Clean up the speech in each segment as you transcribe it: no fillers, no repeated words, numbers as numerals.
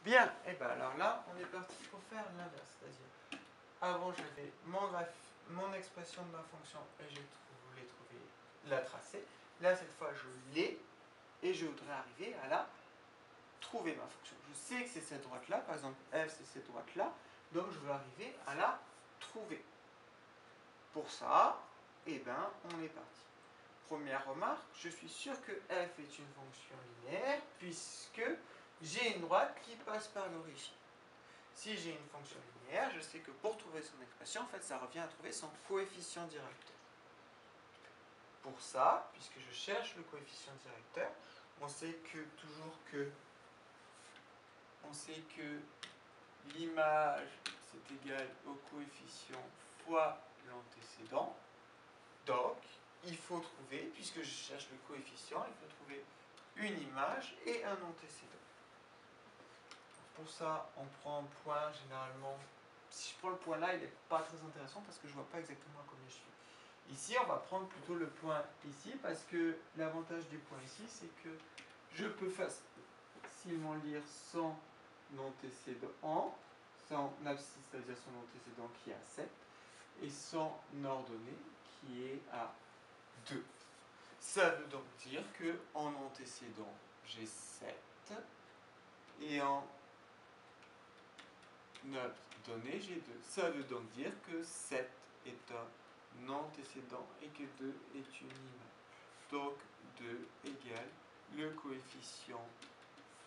Bien, et bien alors là, on est parti pour faire l'inverse. C'est-à-dire, avant j'avais mon expression de ma fonction et je voulais trouver la tracée. Là, cette fois, je l'ai et je voudrais arriver à la trouver ma fonction. Je sais que c'est cette droite-là, par exemple f c'est cette droite-là, donc je veux arriver à la trouver. Pour ça, eh ben, on est parti. Première remarque, je suis sûr que f est une fonction linéaire puisque j'ai une droite qui passe par l'origine. Si j'ai une fonction linéaire, je sais que pour trouver son expression, en fait, ça revient à trouver son coefficient directeur. Pour ça, puisque je cherche le coefficient directeur, on sait que l'image c'est égal au coefficient fois l'antécédent. Donc, il faut trouver, puisque je cherche le coefficient, il faut trouver une image et un antécédent. Pour ça, on prend un point généralement. Si je prends le point là, il n'est pas très intéressant parce que je ne vois pas exactement combien je suis. Ici, on va prendre plutôt le point ici parce que l'avantage du point ici, c'est que je peux facilement lire son antécédent, son abscisse, c'est-à-dire son antécédent qui est à 7, et son ordonnée qui est à 2. Ça veut donc dire qu'en antécédent, j'ai 7, et en ordonnée, j'ai 2. Ça veut donc dire que 7 est un antécédent et que 2 est une image. Donc 2 égale le coefficient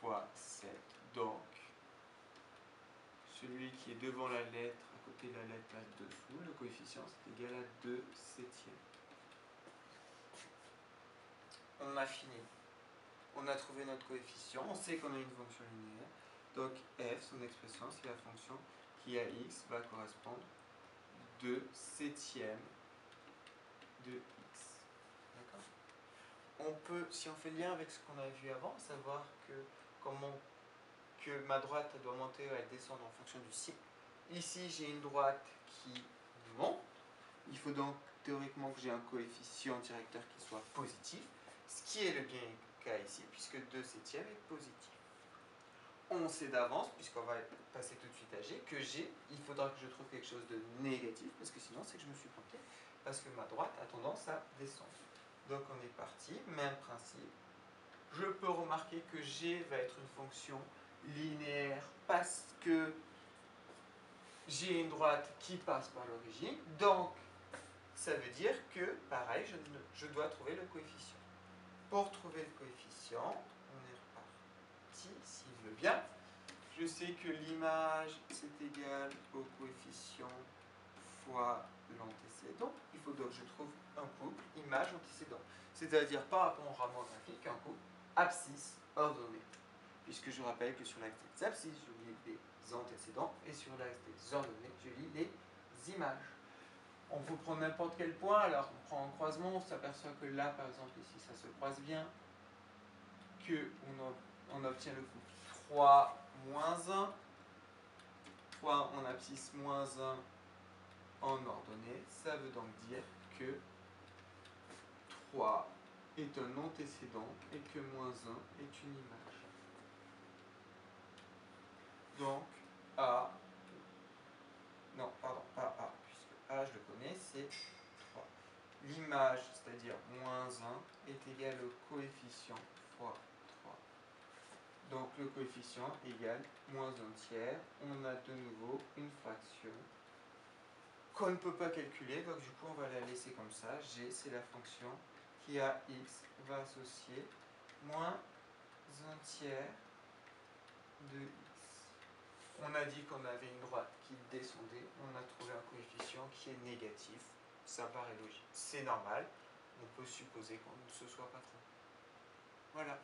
fois 7. Donc, celui qui est devant la lettre, à côté de la lettre là-dessous, le coefficient c'est égal à 2 septièmes. On a fini. On a trouvé notre coefficient, on sait qu'on a une fonction linéaire. Donc f, son expression, c'est la fonction qui à x va correspondre 2 septièmes de x. D'accord ? On peut, si on fait le lien avec ce qu'on a vu avant, savoir que ma droite doit monter ou elle descendre en fonction du cycle. Ici, j'ai une droite qui monte. Il faut donc théoriquement que j'ai un coefficient directeur qui soit positif, ce qui est le bien cas ici, puisque 2 septièmes est positif. On sait d'avance, puisqu'on va passer tout de suite à G, que G, il faudra que je trouve quelque chose de négatif, parce que sinon c'est que je me suis planté, parce que ma droite a tendance à descendre. Donc on est parti, même principe. Je peux remarquer que G va être une fonction linéaire parce que j'ai une droite qui passe par l'origine, donc ça veut dire que, pareil, je dois trouver le coefficient. Pour trouver le coefficient, on est reparti, s'il veut bien. Je sais que l'image, c'est égal au coefficient fois l'antécédent. Il faut donc que je trouve un couple image-antécédent. C'est-à-dire, par rapport au rameau graphique, un couple abscisse ordonnée. Puisque je rappelle que sur l'axe des abscisses, je lis les antécédents, et sur l'axe des ordonnées, je lis les images. On peut prendre n'importe quel point, alors on prend un croisement, on s'aperçoit que là, par exemple, ici, ça se croise bien, qu'on obtient le couple 3 moins 1, 3 en abscisse moins 1 en ordonnée, ça veut donc dire que 3 est un antécédent et que moins 1 est une image. Donc, A, non, pardon, pas A, puisque A, je le connais, c'est 3. L'image, c'est-à-dire moins 1, est égal au coefficient fois 3. Donc, le coefficient égale moins 1 tiers. On a de nouveau une fraction qu'on ne peut pas calculer, donc du coup, on va la laisser comme ça. G, c'est la fonction qui à x va associer moins 1 tiers de x. On a dit qu'on avait une droite qui descendait, on a trouvé un coefficient qui est négatif, ça paraît logique. C'est normal, on peut supposer qu'on ne se soit pas trompé. Voilà.